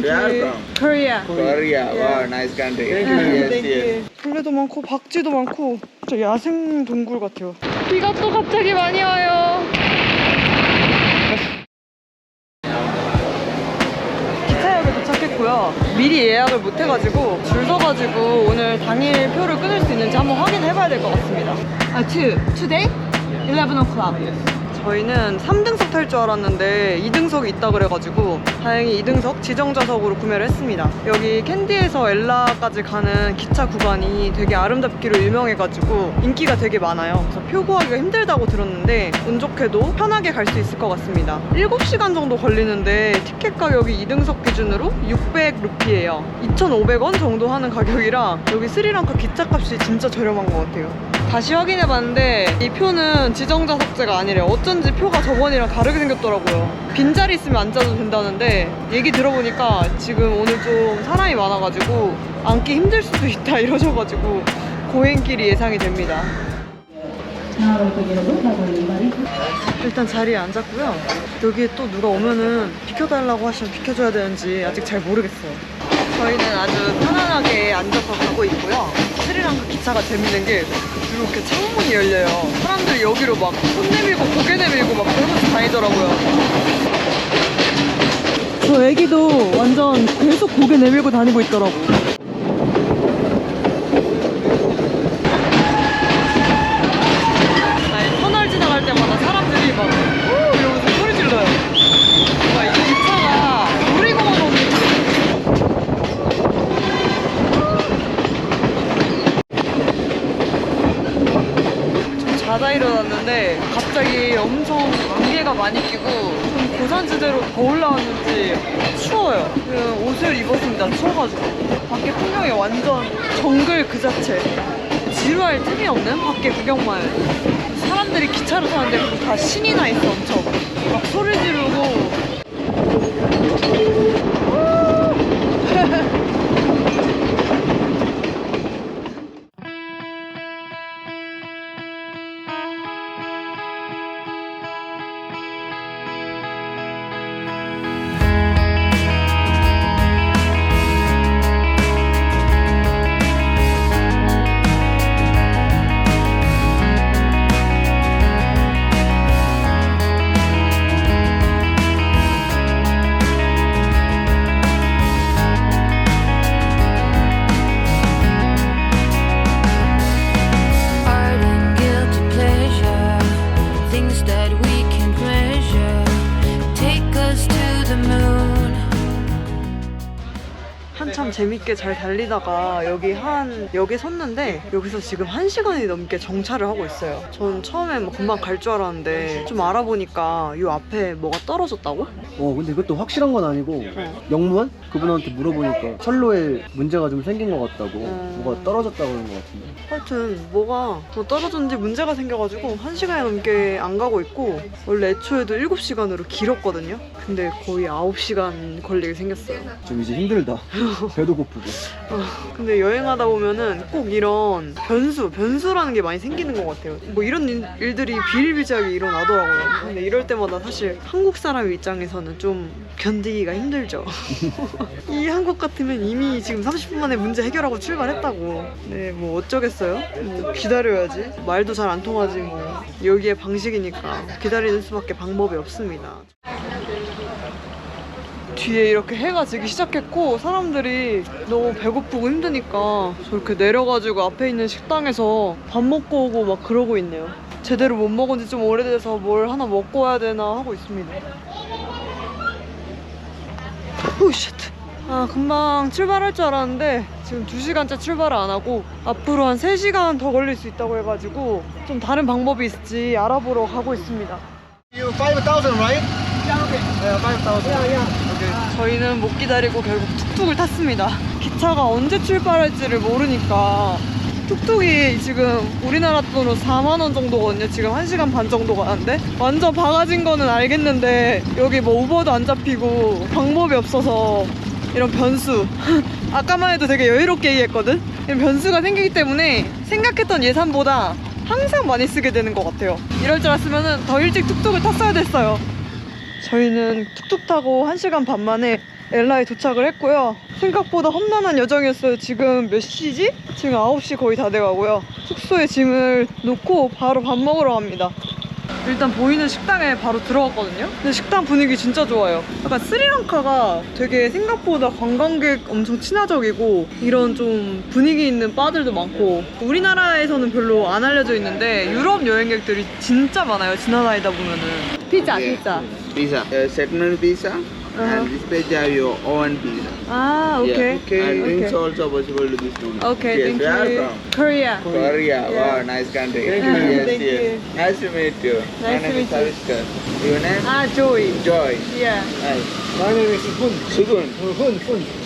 Thank Where you. from? Korea. Korea. Wow, nice country. Yes, Thank yes. you. 벌레도 많고 박쥐도 많고 진짜 야생 동굴 같아요. 비가 또 갑자기 많이 와요. 기차역에 도착했고요. 미리 예약을 못 해가지고 줄 서가지고 오늘 당일 표를 끊을 수 있는지 한번 확인해봐야 될 것 같습니다. Today? 11 o'clock. 저희는 3등석 탈 줄 알았는데 2등석이 있다 그래가지고 다행히 2등석 지정좌석으로 구매를 했습니다. 여기 캔디에서 엘라까지 가는 기차 구간이 되게 아름답기로 유명해가지고 인기가 되게 많아요. 그래서 표 구하기가 힘들다고 들었는데 운 좋게도 편하게 갈 수 있을 것 같습니다. 7시간 정도 걸리는데 티켓 가격이 2등석 기준으로 600루피예요. 2,500원 정도 하는 가격이라 여기 스리랑카 기차값이 진짜 저렴한 것 같아요. 다시 확인해봤는데 이 표는 지정좌석제가 아니래요. 어쩐지 표가 저번이랑 다르게 생겼더라고요. 빈자리 있으면 앉아도 된다는데 얘기 들어보니까 지금 오늘 좀 사람이 많아가지고 앉기 힘들 수도 있다 이러셔가지고 고행길이 예상이 됩니다. 일단 자리에 앉았고요. 여기에 또 누가 오면은 비켜달라고 하시면 비켜줘야 되는지 아직 잘 모르겠어요. 저희는 아주 편안하게 앉아서 가고 있고요. 스리랑카 기차가 재밌는 게 이렇게 창문이 열려요. 사람들이 여기로 막 손 내밀고 고개 내밀고 막 그러면서 다니더라고요. 저 애기도 완전 계속 고개 내밀고 다니고 있더라고. 아니, 터널 지나갈 때마다 사람들이 막 우! 이러면서 소리 질러요. 막 이 기차가 놀이공원 오는 자다 일어났는데 갑자기 엄청 안개가 많이 끼고 좀 고산지대로 더 올라왔는지 추워요. 옷을 입었습니다. 추워가지고. 밖에 풍경이 완전 정글 그 자체. 지루할 틈이 없는 밖에 구경만 해도. 사람들이 기차를 타는데 그거 다 신이 나 있어 엄청. 막 소리 지르고. 한참 재밌게 잘 달리다가 여기 한 역에 섰는데 여기서 지금 1시간이 넘게 정차를 하고 있어요. 전 처음에 뭐 금방 갈 줄 알았는데 좀 알아보니까 이 앞에 뭐가 떨어졌다고? 근데 이것도 확실한 건 아니고 영무원? 그분한테 물어보니까 선로에 문제가 좀 생긴 것 같다고 뭐가 떨어졌다고 하는 것 같은데 하여튼 뭐가 뭐 떨어졌는지 문제가 생겨가지고 1시간이 넘게 안 가고 있고 원래 애초에도 7시간으로 길었거든요. 근데 거의 9시간 걸리게 생겼어요. 좀 이제 힘들다. 배도 고프고. 근데 여행하다 보면은 꼭 이런 변수라는 게 많이 생기는 것 같아요. 뭐 이런 일들이 비일비재하게 일어나더라고요. 근데 이럴 때마다 사실 한국 사람 입장에서는 좀 견디기가 힘들죠. 이 한국 같으면 이미 지금 30분 만에 문제 해결하고 출발했다고. 네, 뭐 어쩌겠어요? 뭐 기다려야지. 말도 잘 안 통하지 뭐. 여기에 방식이니까 기다리는 수밖에 방법이 없습니다. 뒤에 이렇게 해가 지기 시작했고 사람들이 너무 배고프고 힘드니까 저렇게 내려가지고 앞에 있는 식당에서 밥 먹고 오고 막 그러고 있네요. 제대로 못 먹은 지 좀 오래돼서 뭘 하나 먹고 와야 되나 하고 있습니다. 오쉣. 금방 출발할 줄 알았는데 지금 2시간째 출발을 안 하고 앞으로 한 3시간 더 걸릴 수 있다고 해가지고 좀 다른 방법이 있을지 알아보러 가고 있습니다. 5,000 right? Yeah, 5,000. 저희는 못 기다리고 결국 툭툭을 탔습니다. 기차가 언제 출발할지를 모르니까 툭툭이 지금 우리나라 돈으로 4만 원 정도거든요. 지금 1시간 반 정도 가는데 완전 바가진 거는 알겠는데 여기 뭐 우버도 안 잡히고 방법이 없어서 이런 변수 아까만 해도 되게 여유롭게 얘기했거든? 이런 변수가 생기기 때문에 생각했던 예산보다 항상 많이 쓰게 되는 것 같아요. 이럴 줄 알았으면 더 일찍 툭툭을 탔어야 됐어요. 저희는 툭툭 타고 1시간 반 만에 엘라에 도착을 했고요. 생각보다 험난한 여정이었어요. 지금 몇 시지? 지금 9시 거의 다 돼가고요. 숙소에 짐을 놓고 바로 밥 먹으러 갑니다. 일단 보이는 식당에 바로 들어갔거든요. 근데 식당 분위기 진짜 좋아요. 약간 스리랑카가 되게 생각보다 관광객 엄청 친화적이고 이런 좀 분위기 있는 바들도 많고 우리나라에서는 별로 안 알려져 있는데 유럽 여행객들이 진짜 많아요. 지나다니다 보면은. 피자, Yeah. 피자. Pizza. Settlement pizza. And this page you have your own pizza. 아, 오케이. Yeah. And drinks also possible to this too. Okay, Yes, thank where you. from? Korea. Korea. Yeah. Wow, nice country. Thank you. Yes, Thank yes. you. Nice to meet you. Nice My to name meet is you. Aviskar. Your name? 아, Joy. Joy. Yeah. Nice. My name is Hun. Sugun. Hun.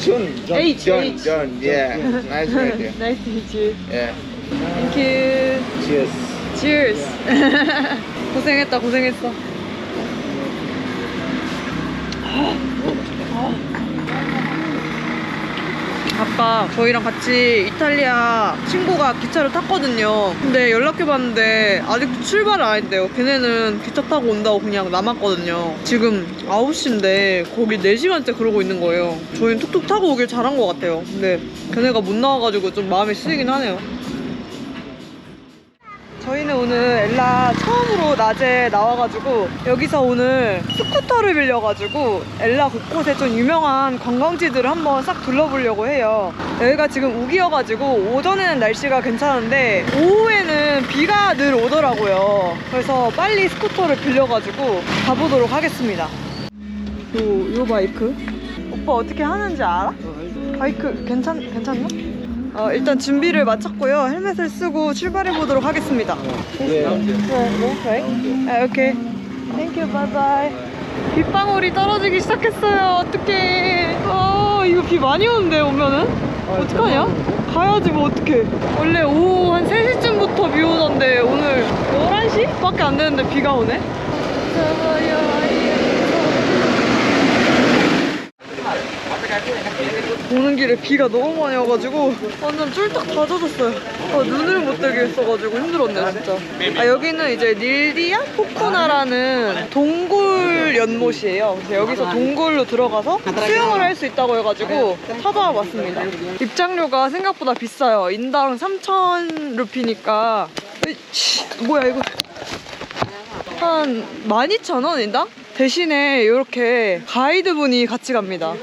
Sun. H, John. H. John. Yeah. Nice to meet you. Nice to meet you. Yeah. Thank you. Cheers. Cheers. 고생했다, 고생했어. 아까 저희랑 같이 이탈리아 친구가 기차를 탔거든요. 근데 연락해봤는데 아직도 출발을 안 했대요. 걔네는 기차 타고 온다고 그냥 남았거든요. 지금 9시인데 거기 4시간째 그러고 있는 거예요. 저희는 툭툭 타고 오길 잘한 것 같아요. 근데 걔네가 못 나와가지고 좀 마음이 쓰이긴 하네요. 저희는 오늘 엘라 처음으로 낮에 나와가지고 여기서 오늘 스쿠터를 빌려가지고 엘라 곳곳에 좀 유명한 관광지들을 한번 싹 둘러보려고 해요. 여기가 지금 우기여가지고 오전에는 날씨가 괜찮은데 오후에는 비가 늘 오더라고요. 그래서 빨리 스쿠터를 빌려가지고 가보도록 하겠습니다. 요 바이크? 오빠 어떻게 하는지 알아? 바이크 괜찮나? 일단 준비를 마쳤고요. 헬멧을 쓰고 출발해 보도록 하겠습니다. 네, 오케이. Thank you, bye bye. 빗방울이 떨어지기 시작했어요. 어떡해. 이거 비 많이 오는데 오면은? 어떡하냐? 가야지 뭐 어떡해. 원래 오후 한 3시쯤부터 비 오던데 오늘 11시? 밖에 안 되는데 비가 오네? 오는 길에 비가 너무 많이 와가지고 완전 쫄딱 다 젖었어요. 눈을 못 뜨게 했어가지고 힘들었네 진짜. 여기는 이제 닐디아 포코나라는 동굴 연못이에요. 그래서 여기서 동굴로 들어가서 수영을 할 수 있다고 해가지고 찾아와 봤습니다. 입장료가 생각보다 비싸요. 인당 3,000루피니까 뭐야 이거 한 12,000원 인당? 대신에 이렇게 가이드분이 같이 갑니다.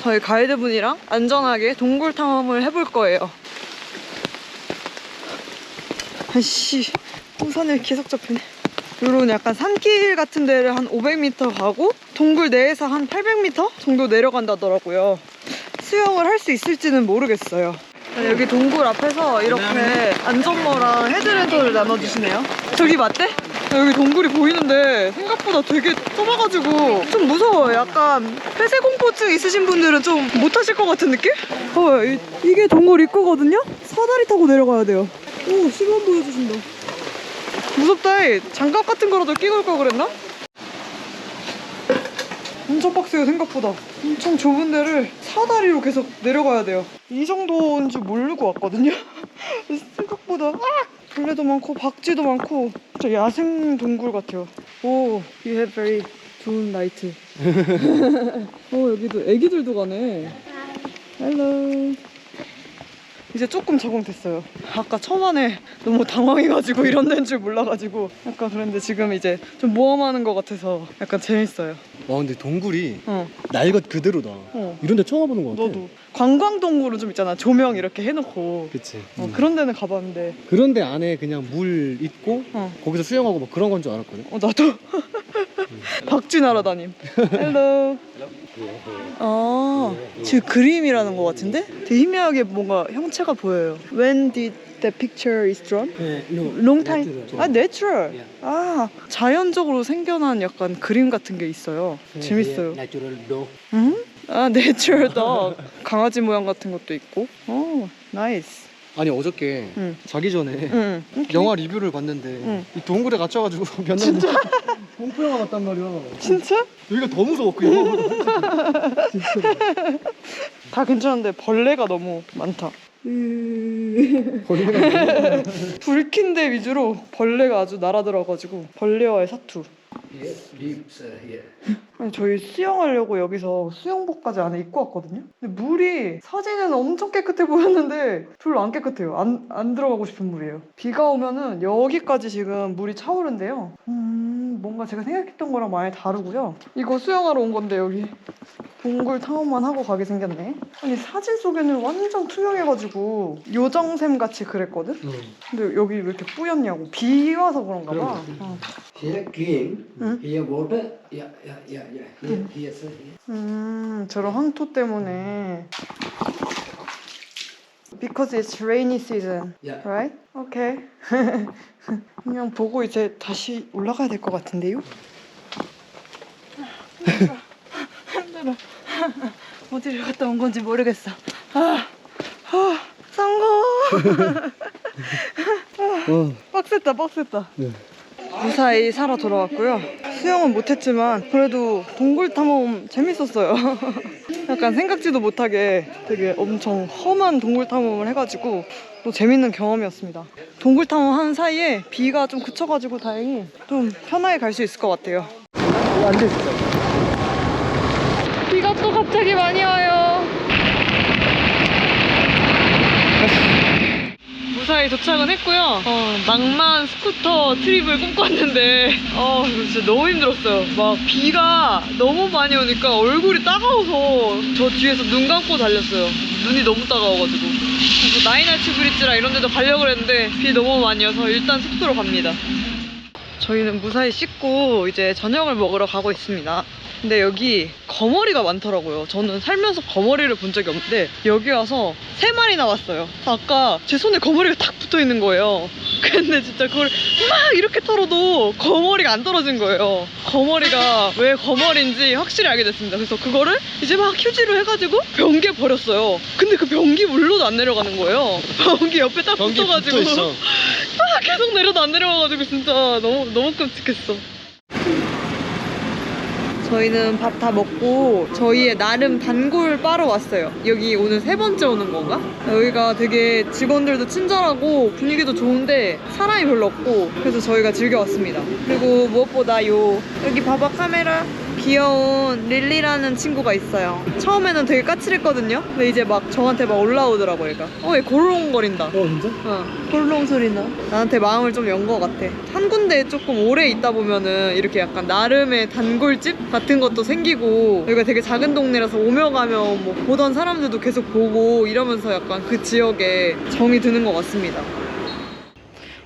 저희 가이드분이랑 안전하게 동굴 탐험을 해볼 거예요. 아이씨, 우산을 계속 접히네. 요런 약간 산길 같은 데를 한 500m 가고 동굴 내에서 한 800m 정도 내려간다더라고요. 수영을 할 수 있을지는 모르겠어요. 여기 동굴 앞에서 이렇게 안전모랑 헤드랜턴을 나눠주시네요. 저기 맞대? 여기 동굴이 보이는데 생각보다 되게 좁아가지고 좀 무서워요. 약간 폐쇄공포증 있으신 분들은 좀 못하실 것 같은 느낌? 이게 동굴 입구거든요? 사다리 타고 내려가야 돼요. 오, 시간 보여주신다. 무섭다. 장갑 같은 거라도 끼고 올 걸 그랬나? 엄청 빡세요. 생각보다 엄청 좁은 데를 사다리로 계속 내려가야 돼요. 이 정도인 줄 모르고 왔거든요. 생각보다 벌레도 많고 박쥐도 많고 진짜 야생 동굴 같아요. 오, you have very 좋은 라이트. 여기도 애기들도 가네. 헬로. 이제 조금 적응됐어요. 아까 초반에 너무 당황해가지고 이런 데인 줄 몰라가지고 약간 그런데 지금 이제 좀 모험하는 것 같아서 약간 재밌어요. 와 근데 동굴이 날 것 그대로다. 이런 데 처음 와보는 것 같아. 너도 관광동굴은 좀 있잖아. 조명 이렇게 해놓고. 그치. 그런 데는 가봤는데. 그런데 안에 그냥 물 있고 거기서 수영하고 뭐 그런 건 줄 알았거든. 나도. 박쥐 날아다님. 헬로. 지금 그림이라는 것 같은데? 되게 희미하게 뭔가 형체가 보여요. When did the picture is drawn? Long time? Natural. 자연적으로 생겨난 약간 그림 같은 게 있어요. 재밌어요. Natural dog. Natural dog. 강아지 모양 같은 것도 있고. 나이스. 아니 어저께 자기 전에 오케이. 영화 리뷰를 봤는데 이 동굴에 갇혀가지고 몇 년 공포 영화 봤단 말이야. 진짜? 여기가 더 무서워 그 영화. 다 괜찮은데 벌레가 너무 많다. 벌레가 불킨데 위주로 벌레가 아주 날아들어가지고 벌레와의 사투. Here, deep, here. 아니, 저희 수영하려고 여기서 수영복까지 안에 입고 왔거든요. 근데 물이 사진은 엄청 깨끗해 보였는데 별로 안 깨끗해요. 안 들어가고 싶은 물이에요. 비가 오면은 여기까지 지금 물이 차오른대요. 뭔가 제가 생각했던 거랑 많이 다르고요. 이거 수영하러 온 건데 여기 동굴 탐험만 하고 가게 생겼네. 아니 사진 속에는 완전 투명해가지고 요정샘 같이 그랬거든? 근데 여기 왜 이렇게 뿌였냐고. 비 와서 그런가 봐. Here, green. Hmm? Here, water. Yeah. Here, sir. Here. 저런 황토 때문에. Because it's rainy season, Yeah. right? Okay. 그냥 보고 이제 다시 올라가야 될 것 같은데요? 힘들어. 어디를 갔다 온 건지 모르겠어. 성공! 빡셌다. 네. 무사히 살아 돌아왔고요. 수영은 못했지만 그래도 동굴 탐험 재밌었어요. 약간 생각지도 못하게 되게 엄청 험한 동굴 탐험을 해가지고 또 재밌는 경험이었습니다. 동굴 탐험하는 사이에 비가 좀 그쳐가지고 다행히 좀 편하게 갈 수 있을 것 같아요. 앉아있어. 비가 또 갑자기 많이 와요. 무사히 도착은 했고요. 낭만 스쿠터 트립을 꿈꿨는데 이거 진짜 너무 힘들었어요. 막 비가 너무 많이 오니까 얼굴이 따가워서 저 뒤에서 눈 감고 달렸어요. 눈이 너무 따가워가지고. 그래서 나이나치 브릿지랑 이런 데도 가려고 했는데 비 너무 많이 와서 일단 숙소로 갑니다. 저희는 무사히 씻고 이제 저녁을 먹으러 가고 있습니다. 근데 여기 거머리가 많더라고요. 저는 살면서 거머리를 본 적이 없는데 여기 와서 3마리나 왔어요. 아까 제 손에 거머리가 탁 붙어 있는 거예요. 근데 진짜 그걸 막 이렇게 털어도 거머리가 안 떨어진 거예요. 거머리가 왜 거머리인지 확실히 알게 됐습니다. 그래서 그거를 이제 막 휴지로 해가지고 변기에 버렸어요. 근데 그 변기 물로도 안 내려가는 거예요. 변기 옆에 딱 붙어가지고 계속 내려도 안 내려가가지고 진짜 너무 끔찍했어. 저희는 밥 다 먹고 저희의 나름 단골 바로 왔어요. 여기 오늘 3번째 오는 건가? 여기가 되게 직원들도 친절하고 분위기도 좋은데 사람이 별로 없고 그래서 저희가 즐겨왔습니다. 그리고 무엇보다 여기 봐봐 카메라. 귀여운 릴리라는 친구가 있어요. 처음에는 되게 까칠했거든요. 근데 이제 막 저한테 막 올라오더라고 얘가. 얘 고르렁거린다. 진짜? 고르렁 소리 나. 나한테 마음을 좀 연 것 같아. 한 군데에 조금 오래 있다 보면은 이렇게 약간 나름의 단골집 같은 것도 생기고 여기가 되게 작은 동네라서 오며 가며 뭐 보던 사람들도 계속 보고 이러면서 약간 그 지역에 정이 드는 것 같습니다.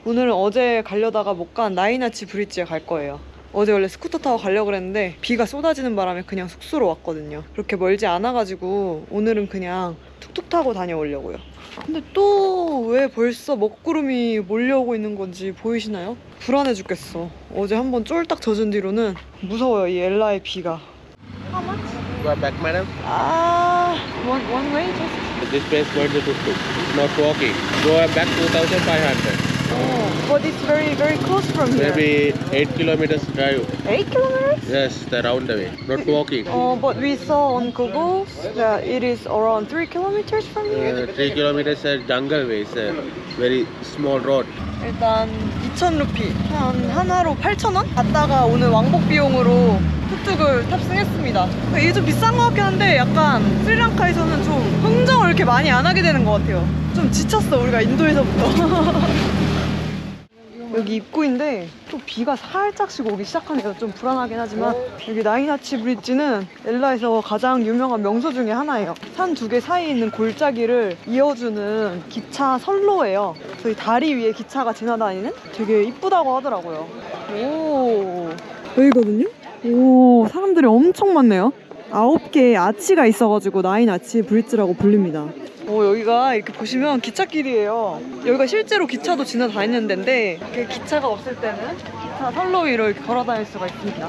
오늘은 어제 가려다가 못 간 나이나치 브릿지에 갈 거예요. 어제 원래 스쿠터 타고 가려고 그랬는데 비가 쏟아지는 바람에 그냥 숙소로 왔거든요. 그렇게 멀지 않아가지고 오늘은 그냥 툭툭 타고 다녀오려고요. 근데 또 왜 벌써 먹구름이 몰려오고 있는 건지 보이시나요? 불안해 죽겠어. 어제 한번 쫄딱 젖은 뒤로는 무서워요, 이 엘라의 비가. How much? Go back, madam. One way just? This place going to tuk-tuk. Not walking. Go back 2,500. But it's very, very close from here. Maybe 8 kilometers drive. 8 kilometers? Yes, the round the way. Not walking. But we saw on Google that it is around 3 kilometers from here. 3 kilometers jungle way. It's a very small road. 일단 2,000루피 하나로 8,000원? 갔다가 오늘 왕복 비용으로 툭툭을 탑승했습니다. 이게 좀 비싼 것 같긴 한데 약간 스리랑카에서는 좀 흥정을 이렇게 많이 안 하게 되는 것 같아요. 좀 지쳤어 우리가 인도에서부터. 여기 입구인데 또 비가 살짝씩 오기 시작하네요. 좀 불안하긴 하지만 여기 나이나치 브릿지는 엘라에서 가장 유명한 명소 중에 하나예요. 산 2개 사이에 있는 골짜기를 이어주는 기차 선로예요. 저희 다리 위에 기차가 지나다니는 되게 이쁘다고 하더라고요. 오, 여기거든요? 오, 사람들이 엄청 많네요. 9개의 아치가 있어가지고 나이나치 브릿지라고 불립니다. 여기가 이렇게 보시면 기찻길이에요. 여기가 실제로 기차도 지나다니는 데인데 기차가 없을 때는 기차 선로 위로 이렇게 걸어다닐 수가 있습니다.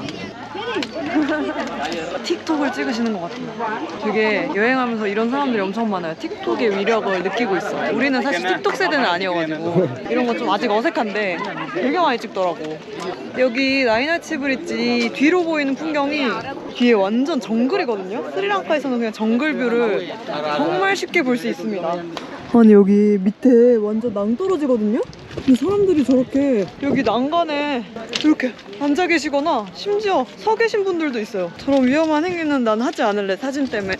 틱톡을 찍으시는 것 같아요. 되게 여행하면서 이런 사람들이 엄청 많아요. 틱톡의 위력을 느끼고 있어요. 우리는 사실 틱톡 세대는 아니어가지고 이런 건 좀 아직 어색한데 되게 많이 찍더라고. 여기 나이나치 브릿지 뒤로 보이는 풍경이 뒤에 완전 정글이거든요. 스리랑카에서는 그냥 정글뷰를 정말 쉽게 볼 수 있습니다. 아니 여기 밑에 완전 낭떠러지거든요? 근데 사람들이 저렇게 여기 난간에 이렇게 앉아 계시거나 심지어 서 계신 분들도 있어요. 저런 위험한 행위는 난 하지 않을래, 사진 때문에.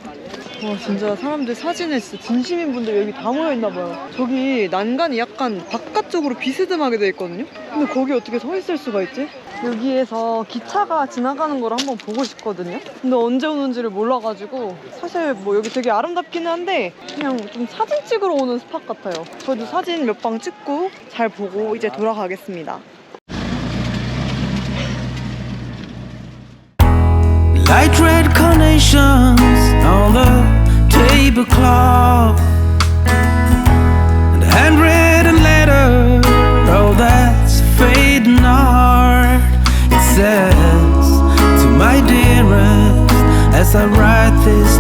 와, 진짜 사람들 사진에 진짜 진심인 분들 여기 다 모여있나 봐요. 저기 난간이 약간 바깥쪽으로 비스듬하게 돼 있거든요. 근데 거기 어떻게 서 있을 수가 있지? 여기에서 기차가 지나가는 걸 한번 보고 싶거든요. 근데 언제 오는지를 몰라가지고 사실 뭐 여기 되게 아름답기는 한데 그냥 좀 사진 찍으러 오는 스팟 같아요. 저도 사진 몇 방 찍고 잘 보고 이제 돌아가겠습니다. Light red carnations on the tablecloth, and a handwritten letter, oh that's fading art. It says, to my dearest, as I write this